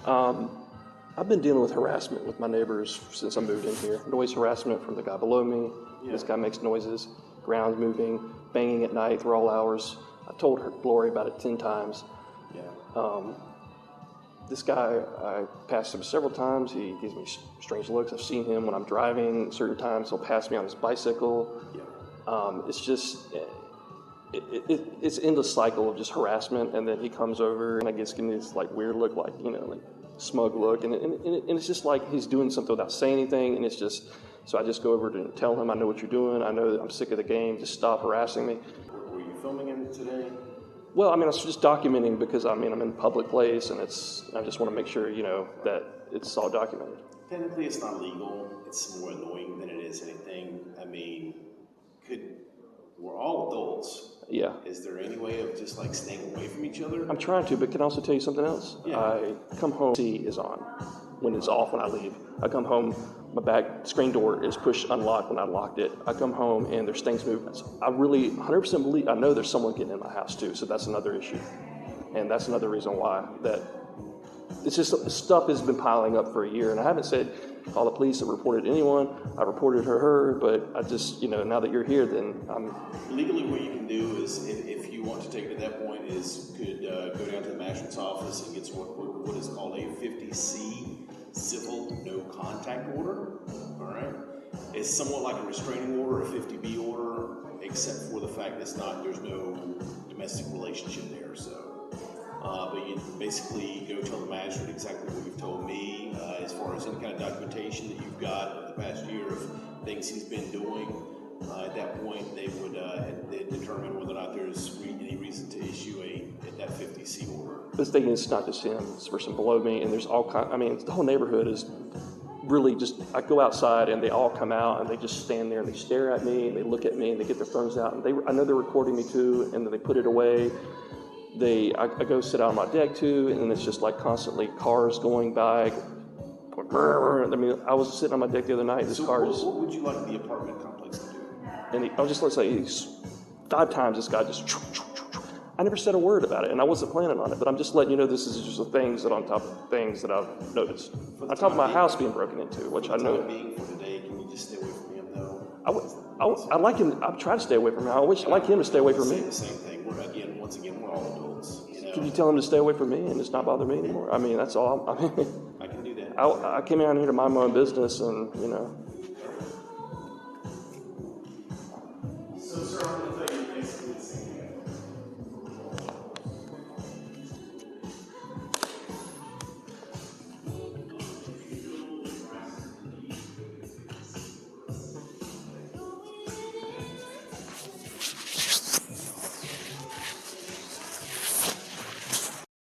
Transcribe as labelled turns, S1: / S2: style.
S1: I've been dealing with harassment with my neighbors since I moved in here. Noise harassment from the guy below me. Yeah. This guy makes noises, ground's moving, banging at night through all hours. I told her Glory about it 10 times. Yeah. This guy, I passed him several times. He gives me strange looks. I've seen him when I'm driving. Certain times he'll pass me on his bicycle. Yeah. It's just, it's endless cycle of just harassment. And then he comes over and I get this like weird look, like, like smug look. And it's just like he's doing something without saying anything. And it's just, so I just go over to tell him, I know what you're doing. I know that I'm sick of the game. Just stop harassing me.
S2: Were you filming him today?
S1: Well, I was just documenting because I'm in a public place, and I just want to make sure, that it's all documented.
S2: Technically, it's not legal. It's more annoying than it is anything. We're all adults.
S1: Yeah.
S2: Is there any way of just like staying away from each other?
S1: I'm trying to, but can I also tell you something else? Yeah. I come home, C is on when it's off when I leave. I come home, my back screen door is pushed unlocked when I locked it. I come home and there's things moving. I really 100% believe, I know there's someone getting in my house too, so that's another issue. And that's another reason why that it's just stuff has been piling up for a year, and I haven't said call the police or reported anyone. I reported her, but I just, now that you're here, then I'm...
S2: Legally, what you can do is, if you want to take it to that point, is could go down to the magistrate's office and get what is called a 50C civil no contact order. All right, it's somewhat like a restraining order, a 50B order, except for the fact that there's no domestic relationship there. So, but you basically go tell the magistrate exactly what you've told me as far as any kind of documentation that you've got of the past year of things he's been doing. At that point, they would they'd determine whether or not there's any reason to issue that 50C order.
S1: This thing is not just him; it's the person below me, and there's all kinds. The whole neighborhood is really just. I go outside, and they all come out, and they just stand there, and they stare at me, and they look at me, and they get their phones out, and I know they're recording me too, and then they put it away. I go sit out on my deck too, and it's just like constantly cars going by. I was sitting on my deck the other night.
S2: What would you like the apartment complex to do?
S1: And let's say 5 times this guy just. I never said a word about it, and I wasn't planning on it, but I'm just letting you know this is just the things that on top of things that I've noticed. On top of my house being broken into, which I know.
S2: For today, can you just stay away from him, though?
S1: I like him. I try to stay away from him. I like him to stay away from me.
S2: The same thing. Once again, we're all adults.
S1: Can you tell him to stay away from me and just not bother me anymore? That's all.
S2: I can do that.
S1: I came out here to mind my own business, and